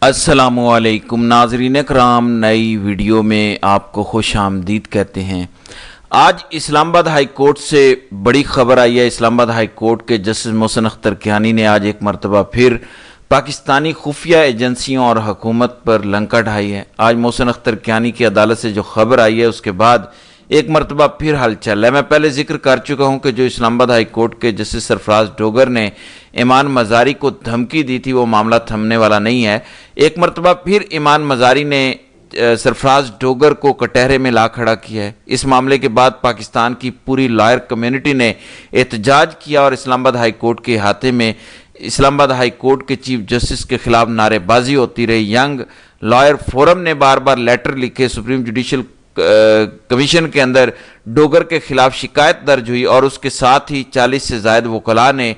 السلام علیکم ناظرین کرام، نئی ویڈیو میں آپ کو خوش آمدید کہتے ہیں۔ آج اسلام آباد ہائی کورٹ سے بڑی خبر آئی ہے۔ اسلام آباد ہائی کورٹ کے جسٹس محسن اختر کیانی نے آج ایک مرتبہ پھر پاکستانی خفیہ ایجنسیوں اور حکومت پر لنکا ڈھائی ہے۔ آج محسن اختر کیانی کی عدالت سے جو خبر آئی ہے اس کے بعد ایک مرتبہ پھر ہلچل ہے۔ میں پہلے ذکر کر چکا ہوں کہ جو اسلام آباد ہائی کورٹ کے جسٹس سرفراز ڈوگر نے ایمان مزاری کو دھمکی دی تھی، وہ معاملہ تھمنے والا نہیں ہے۔ ایک مرتبہ پھر ایمان مزاری نے سرفراز ڈوگر کو کٹہرے میں لا کھڑا کیا ہے۔ اس معاملے کے بعد پاکستان کی پوری لائر کمیونٹی نے احتجاج کیا اور اسلام آباد ہائی کورٹ کے احاطے میں اسلام آباد ہائی کورٹ کے چیف جسٹس کے خلاف نعرے بازی ہوتی رہی۔ ینگ لائر فورم نے بار بار لیٹر لکھے، سپریم جوڈیشل کمیشن کے اندر ڈوگر کے خلاف شکایت درج ہوئی اور اس کے ساتھ ہی 40 سے زائد وکلاء نے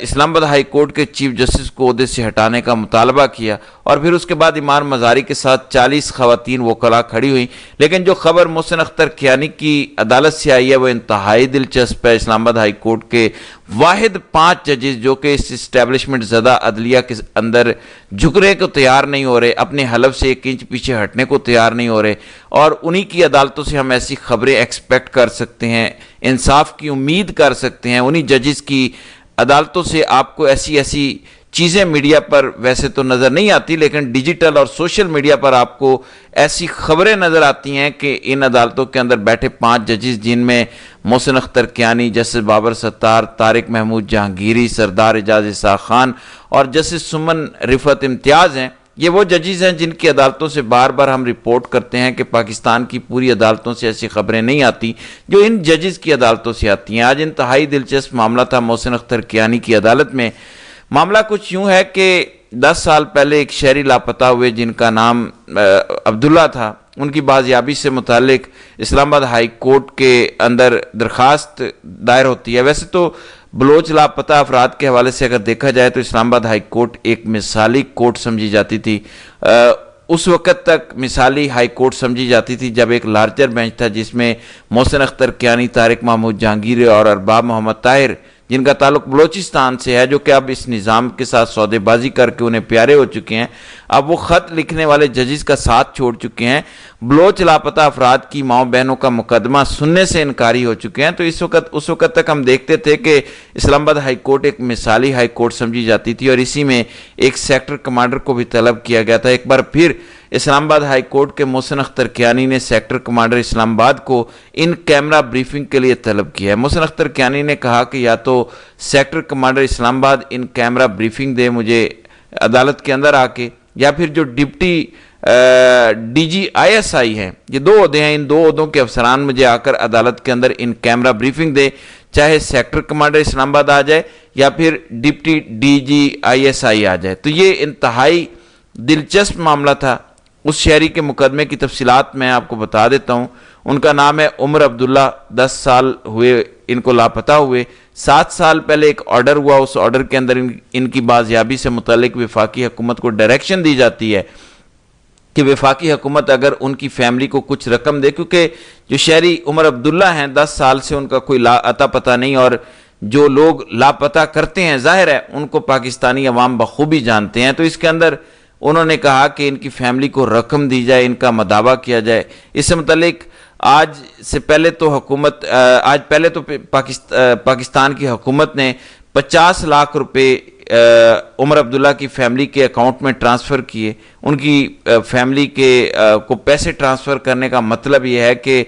اسلام آباد ہائی کورٹ کے چیف جسٹس کو عہدے سے ہٹانے کا مطالبہ کیا اور پھر اس کے بعد ایمان مزاری کے ساتھ 40 خواتین وکلاء کھڑی ہوئیں۔ لیکن جو خبر محسن اختر کیانی کی عدالت سے آئی ہے وہ انتہائی دلچسپ ہے۔ اسلام آباد ہائی کورٹ کے واحد 5 ججز جو کہ اس اسٹیبلشمنٹ زدہ عدلیہ کے اندر جھکنے کو تیار نہیں ہو رہے، اپنے حلف سے 1 انچ پیچھے ہٹنے کو تیار نہیں ہو رہے، اور انہی کی عدالتوں سے ہم ایسی خبریں ایکسپیکٹ کر سکتے ہیں، انصاف کی امید کر سکتے ہیں۔ انہی ججز کی عدالتوں سے آپ کو ایسی چیزیں میڈیا پر ویسے تو نظر نہیں آتی، لیکن ڈیجیٹل اور سوشل میڈیا پر آپ کو ایسی خبریں نظر آتی ہیں کہ ان عدالتوں کے اندر بیٹھے 5 ججز، جن میں محسن اختر کیانی، جسٹس بابر ستار، طارق محمود جہانگیری، سردار اعجاز اسحاق خان اور جسٹس سمن رفعت امتیاز ہیں، یہ وہ ججز ہیں جن کی عدالتوں سے بار بار ہم رپورٹ کرتے ہیں کہ پاکستان کی پوری عدالتوں سے ایسی خبریں نہیں آتی جو ان ججز کی عدالتوں سے آتی ہیں۔ آج انتہائی دلچسپ معاملہ تھا محسن اختر کیانی کی عدالت میں۔ معاملہ کچھ یوں ہے کہ 10 سال پہلے ایک شہری لاپتہ ہوئے جن کا نام عبداللہ تھا، ان کی بازیابی سے متعلق اسلام آباد ہائی کورٹ کے اندر درخواست دائر ہوتی ہے۔ ویسے تو بلوچ لاپتہ افراد کے حوالے سے اگر دیکھا جائے تو اسلام آباد ہائی کورٹ ایک مثالی کورٹ سمجھی جاتی تھی۔ اس وقت تک مثالی ہائی کورٹ سمجھی جاتی تھی جب ایک لارجر بینچ تھا جس میں محسن اختر کیانی، طارق محمود جہانگیر اور ارباب محمد طاہر، جن کا تعلق بلوچستان سے ہے، جو کہ اب اس نظام کے ساتھ سودے بازی کر کے انہیں پیارے ہو چکے ہیں، اب وہ خط لکھنے والے ججز کا ساتھ چھوڑ چکے ہیں، بلوچ لاپتہ افراد کی ماؤں بہنوں کا مقدمہ سننے سے انکاری ہو چکے ہیں۔ تو اس وقت تک ہم دیکھتے تھے کہ اسلام آباد ہائی کورٹ ایک مثالی ہائی کورٹ سمجھی جاتی تھی اور اسی میں ایک سیکٹر کمانڈر کو بھی طلب کیا گیا تھا۔ ایک بار پھر اسلام آباد ہائی کورٹ کے محسن اختر کیانی نے سیکٹر کمانڈر اسلام آباد کو ان کیمرہ بریفنگ کے لیے طلب کیا ہے۔ محسن اختر کیانی نے کہا کہ یا تو سیکٹر کمانڈر اسلام آباد ان کیمرہ بریفنگ دے مجھے عدالت کے اندر آ کے، یا پھر جو deputy D G I S I ہیں، یہ 2 عہدے ہیں، ان 2 عہدوں کے افسران مجھے آ کر عدالت کے اندر ان کیمرہ بریفنگ دے، چاہے سیکٹر کمانڈر اسلام آباد آ جائے یا پھر deputy D G I S I آ جائے۔ تو یہ انتہائی دلچسپ معاملہ تھا۔ اس شہری کے مقدمے کی تفصیلات میں آپ کو بتا دیتا ہوں۔ ان کا نام ہے عمر عبداللہ، 10 سال ہوئے ان کو لاپتہ ہوئے۔ 7 سال پہلے ایک آرڈر ہوا، اس آرڈر کے اندر ان کی بازیابی سے متعلق وفاقی حکومت کو ڈائریکشن دی جاتی ہے کہ وفاقی حکومت اگر ان کی فیملی کو کچھ رقم دے، کیونکہ جو شہری عمر عبداللہ ہیں 10 سال سے ان کا کوئی اتا پتہ نہیں، اور جو لوگ لاپتہ کرتے ہیں ظاہر ہے ان کو پاکستانی عوام بخوبی جانتے ہیں، تو اس کے اندر انہوں نے کہا کہ ان کی فیملی کو رقم دی جائے، ان کا مداوع کیا جائے۔ اس سے متعلق آج پہلے تو پاکستان کی حکومت نے 50 لاکھ روپے عمر عبداللہ کی فیملی کے اکاؤنٹ میں ٹرانسفر کیے۔ ان کی فیملی کو پیسے ٹرانسفر کرنے کا مطلب یہ ہے کہ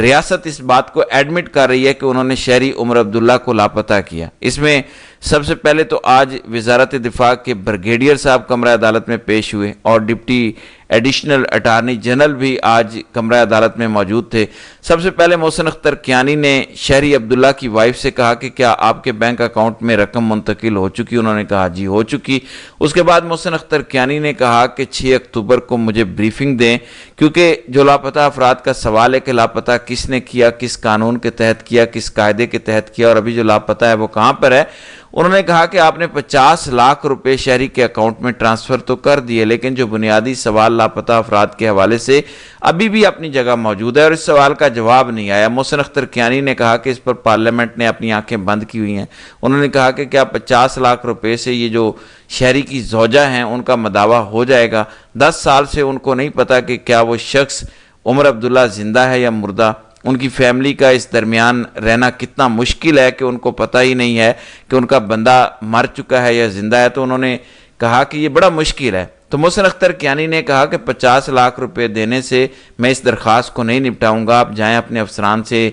ریاست اس بات کو ایڈمٹ کر رہی ہے کہ انہوں نے شہری عمر عبداللہ کو لاپتہ کیا۔ اس میں سب سے پہلے تو آج وزارت دفاع کے بریگیڈیئر صاحب کمرہ عدالت میں پیش ہوئے اور ڈپٹی ایڈیشنل اٹارنی جنرل بھی آج کمرہ عدالت میں موجود تھے۔ سب سے پہلے محسن اختر کیانی نے شہری عبداللہ کی وائف سے کہا کہ کیا آپ کے بینک اکاؤنٹ میں رقم منتقل ہو چکی؟ انہوں نے کہا جی ہو چکی۔ اس کے بعد محسن اختر کیانی نے کہا کہ 6 اکتوبر کو مجھے بریفنگ دیں، کیونکہ جو لاپتہ افراد کا سوال ہے کہ لاپتہ کس نے کیا، کس قانون کے تحت کیا، کس قاعدے کے تحت کیا، اور ابھی جو لاپتہ ہے وہ کہاں پر ہے۔ انہوں نے کہا کہ آپ نے 50 لاکھ روپے شہری کے اکاؤنٹ میں ٹرانسفر تو کر دیے، لیکن جو بنیادی سوال لاپتہ افراد کے حوالے سے ابھی بھی اپنی جگہ موجود ہے اور اس سوال کا جواب نہیں آیا۔ محسن اختر کیانی نے کہا کہ اس پر پارلیمنٹ نے اپنی آنکھیں بند کی ہوئی ہیں۔ انہوں نے کہا کہ کیا 50 لاکھ روپے سے یہ جو شہری کی زوجہ ہیں ان کا مداوع ہو جائے گا؟ 10 سال سے ان کو نہیں پتا کہ کیا وہ شخص عمر عبداللہ زندہ ہے یا مردہ۔ ان کی فیملی کا اس درمیان رہنا کتنا مشکل ہے کہ ان کو پتہ ہی نہیں ہے کہ ان کا بندہ مر چکا ہے یا زندہ ہے۔ تو انہوں نے کہا کہ یہ بڑا مشکل ہے۔ تو محسن اختر کیانی نے کہا کہ 50 لاکھ روپے دینے سے میں اس درخواست کو نہیں نپٹاؤں گا۔ آپ جائیں اپنے افسران سے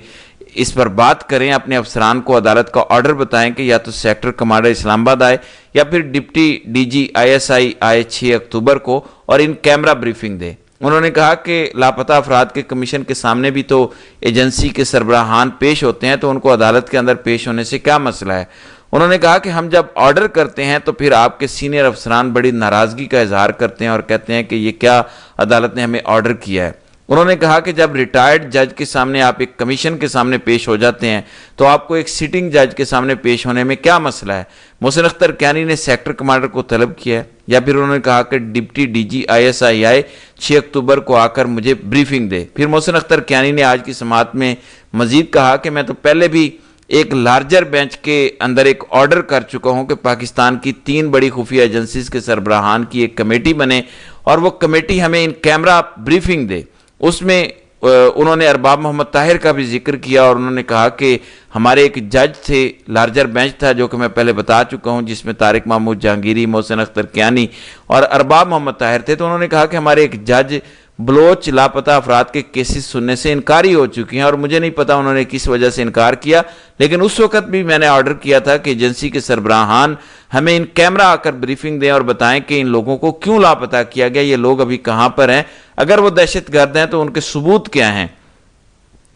اس پر بات کریں، اپنے افسران کو عدالت کا آرڈر بتائیں کہ یا تو سیکٹر کمانڈر اسلام آباد آئے یا پھر ڈپٹی ڈی جی ISI آئے 6 اکتوبر کو اور ان کیمرہ بریفنگ دے۔ انہوں نے کہا کہ لاپتہ افراد کے کمیشن کے سامنے بھی تو ایجنسی کے سربراہان پیش ہوتے ہیں، تو ان کو عدالت کے اندر پیش ہونے سے کیا مسئلہ ہے؟ انہوں نے کہا کہ ہم جب آرڈر کرتے ہیں تو پھر آپ کے سینئر افسران بڑی ناراضگی کا اظہار کرتے ہیں اور کہتے ہیں کہ یہ کیا عدالت نے ہمیں آرڈر کیا ہے۔ انہوں نے کہا کہ جب ریٹائرڈ جج کے سامنے آپ ایک کمیشن کے سامنے پیش ہو جاتے ہیں تو آپ کو ایک سٹنگ جج کے سامنے پیش ہونے میں کیا مسئلہ ہے؟ محسن اختر کیانی نے سیکٹر کمانڈر کو طلب کیا ہے یا پھر انہوں نے کہا کہ ڈپٹی ڈی جی ISI آئے 6 اکتوبر کو آ کر مجھے بریفنگ دے۔ پھر محسن اختر کیانی نے آج کی سماعت میں مزید کہا کہ میں تو پہلے بھی ایک لارجر بینچ کے اندر ایک آرڈر کر چکا ہوں کہ پاکستان کی 3 بڑی خفیہ ایجنسیز کے سربراہان کی ایک کمیٹی بنے اور وہ کمیٹی ہمیں ان کیمرہ بریفنگ دے۔ اس میں انہوں نے ارباب محمد طاہر کا بھی ذکر کیا اور انہوں نے کہا کہ ہمارے ایک جج تھے، لارجر بینچ تھا جو کہ میں پہلے بتا چکا ہوں، جس میں طارق محمود جہانگیری، محسن اختر کیانی اور ارباب محمد طاہر تھے۔ تو انہوں نے کہا کہ ہمارے ایک جج بلوچ لاپتہ افراد کے کیسز سننے سے انکاری ہو چکی ہیں اور مجھے نہیں پتا انہوں نے کس وجہ سے انکار کیا، لیکن اس وقت بھی میں نے آرڈر کیا تھا کہ ایجنسی کے سربراہان ہمیں ان کیمرہ آ کر بریفنگ دیں اور بتائیں کہ ان لوگوں کو کیوں لاپتہ کیا گیا، یہ لوگ ابھی کہاں پر ہیں، اگر وہ دہشت گرد ہیں تو ان کے ثبوت کیا ہیں۔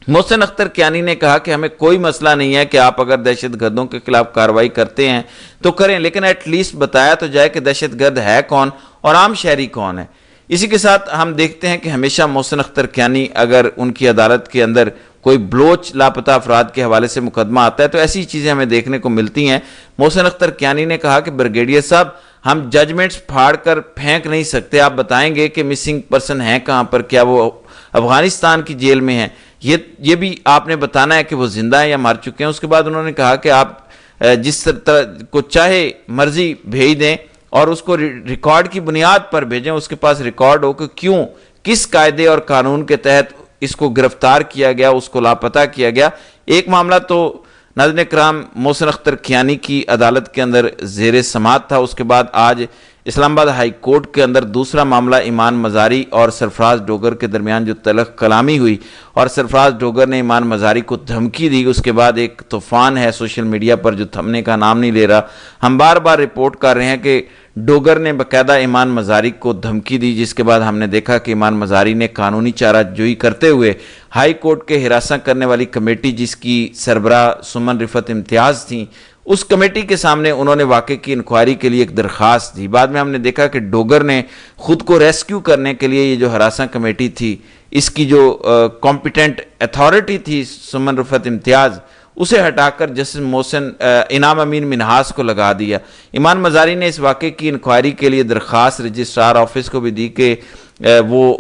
محسن اختر کیانی نے کہا کہ ہمیں کوئی مسئلہ نہیں ہے کہ آپ اگر دہشت گردوں کے خلاف کارروائی کرتے ہیں تو کریں، لیکن ایٹ لیسٹ بتایا تو جائے کہ دہشت گرد ہے کون اور عام شہری کون ہے۔ اسی کے ساتھ ہم دیکھتے ہیں کہ ہمیشہ محسن اختر کیانی اگر ان کی عدالت کے اندر کوئی بلوچ لاپتہ افراد کے حوالے سے مقدمہ آتا ہے تو ایسی چیزیں ہمیں دیکھنے کو ملتی ہیں۔ محسن اختر کیانی نے کہا کہ بریگیڈیئر صاحب ہم ججمنٹس پھاڑ کر پھینک نہیں سکتے، آپ بتائیں گے کہ مسنگ پرسن ہیں کہاں پر، کیا وہ افغانستان کی جیل میں ہیں، یہ بھی آپ نے بتانا ہے کہ وہ زندہ ہیں یا مر چکے ہیں۔ اس کے بعد انہوں نے کہا کہ آپ جس طرح کو چاہے مرضی بھیج دیں اور اس کو ریکارڈ کی بنیاد پر بھیجیں، اس کے پاس ریکارڈ ہو کہ کیوں، کس قاعدے اور قانون کے تحت اس کو گرفتار کیا گیا، اس کو لاپتہ کیا گیا۔ ایک معاملہ تو ناظرین کرام محسن اختر کیانی کی عدالت کے اندر زیر سماعت تھا، اس کے بعد آج اسلام آباد ہائی کورٹ کے اندر دوسرا معاملہ ایمان مزاری اور سرفراز ڈوگر کے درمیان جو تلخ کلامی ہوئی اور سرفراز ڈوگر نے ایمان مزاری کو دھمکی دی، اس کے بعد ایک طوفان ہے سوشل میڈیا پر جو تھمنے کا نام نہیں لے رہا۔ ہم بار بار رپورٹ کر رہے ہیں کہ ڈوگر نے باقاعدہ ایمان مزاری کو دھمکی دی، جس کے بعد ہم نے دیکھا کہ ایمان مزاری نے قانونی چارہ جوئی کرتے ہوئے ہائی کورٹ کے ہراساں کرنے والی کمیٹی جس کی سربراہ سمن رفت امتیاز تھیں، اس کمیٹی کے سامنے انہوں نے واقعے کی انکوائری کے لیے ایک درخواست دی۔ بعد میں ہم نے دیکھا کہ ڈوگر نے خود کو ریسکیو کرنے کے لیے یہ جو ہراساں کمیٹی تھی، اس کی جو کمپیٹنٹ اتھارٹی تھی سمن رفت امتیاز، اسے ہٹا کر جسٹس محسن انعام امین منہاس کو لگا دیا۔ ایمان مزاری نے اس واقعے کی انکوائری کے لیے درخواست رجسٹرار آفس کو بھی دی کہ وہ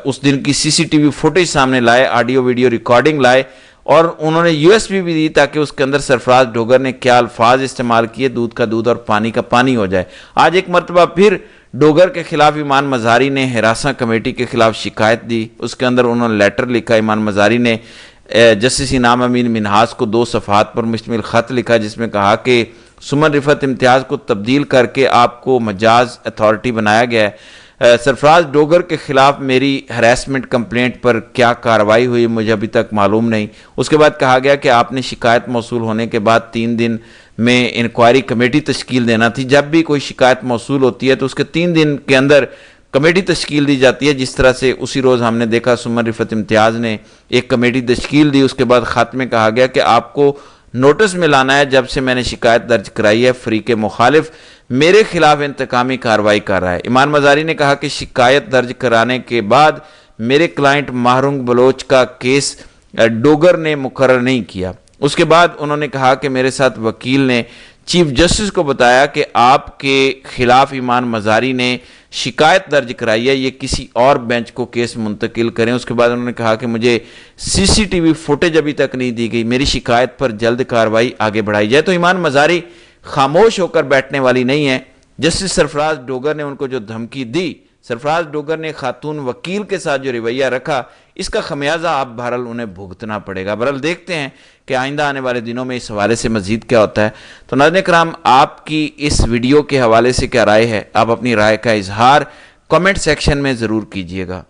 اس دن کی CCTV فوٹیج سامنے لائے، آڈیو ویڈیو ریکارڈنگ لائے، اور انہوں نے USB بھی دی تاکہ اس کے اندر سرفراز ڈوگر نے کیا الفاظ استعمال کیے، دودھ کا دودھ اور پانی کا پانی ہو جائے۔ آج ایک مرتبہ پھر ڈوگر کے خلاف ایمان مزاری نے ہراساں کمیٹی کے خلاف شکایت دی، اس کے اندر انہوں نے لیٹر لکھا۔ ایمان مزاری نے جسٹس انعام امین منہاس کو 2 صفحات پر مشتمل خط لکھا جس میں کہا کہ سمن رفت امتیاز کو تبدیل کر کے آپ کو مجاز اتھارٹی بنایا گیا ہے۔ سرفراز ڈوگر کے خلاف میری ہراسمنٹ کمپلینٹ پر کیا کارروائی ہوئی مجھے ابھی تک معلوم نہیں۔ اس کے بعد کہا گیا کہ آپ نے شکایت موصول ہونے کے بعد 3 دن میں انکوائری کمیٹی تشکیل دینا تھی۔ جب بھی کوئی شکایت موصول ہوتی ہے تو اس کے 3 دن کے اندر کمیٹی تشکیل دی جاتی ہے، جس طرح سے اسی روز ہم نے دیکھا سمن رفت امتیاز نے ایک کمیٹی تشکیل دی۔ اس کے بعد خط میں کہا گیا کہ آپ کو نوٹس میں لانا ہے، جب سے میں نے شکایت درج کرائی ہے فریق مخالف میرے خلاف انتقامی کارروائی کر رہا ہے۔ ایمان مزاری نے کہا کہ شکایت درج کرانے کے بعد میرے کلائنٹ ماہرنگ بلوچ کا کیس ڈوگر نے مقرر نہیں کیا۔ اس کے بعد انہوں نے کہا کہ میرے ساتھ وکیل نے چیف جسٹس کو بتایا کہ آپ کے خلاف ایمان مزاری نے شکایت درج کرائی ہے، یہ کسی اور بینچ کو کیس منتقل کریں۔ اس کے بعد انہوں نے کہا کہ مجھے سی سی ٹی وی فوٹیج ابھی تک نہیں دی گئی، میری شکایت پر جلد کارروائی آگے بڑھائی جائے۔ تو ایمان مزاری خاموش ہو کر بیٹھنے والی نہیں ہے۔ جسٹس سرفراز ڈوگر نے ان کو جو دھمکی دی، سرفراز ڈوگر نے خاتون وکیل کے ساتھ جو رویہ رکھا، اس کا خمیازہ اب بہرحال انہیں بھگتنا پڑے گا۔ بہرحال دیکھتے ہیں کہ آئندہ آنے والے دنوں میں اس حوالے سے مزید کیا ہوتا ہے۔ تو ناظرین کرام، آپ کی اس ویڈیو کے حوالے سے کیا رائے ہے؟ آپ اپنی رائے کا اظہار کمنٹ سیکشن میں ضرور کیجئے گا۔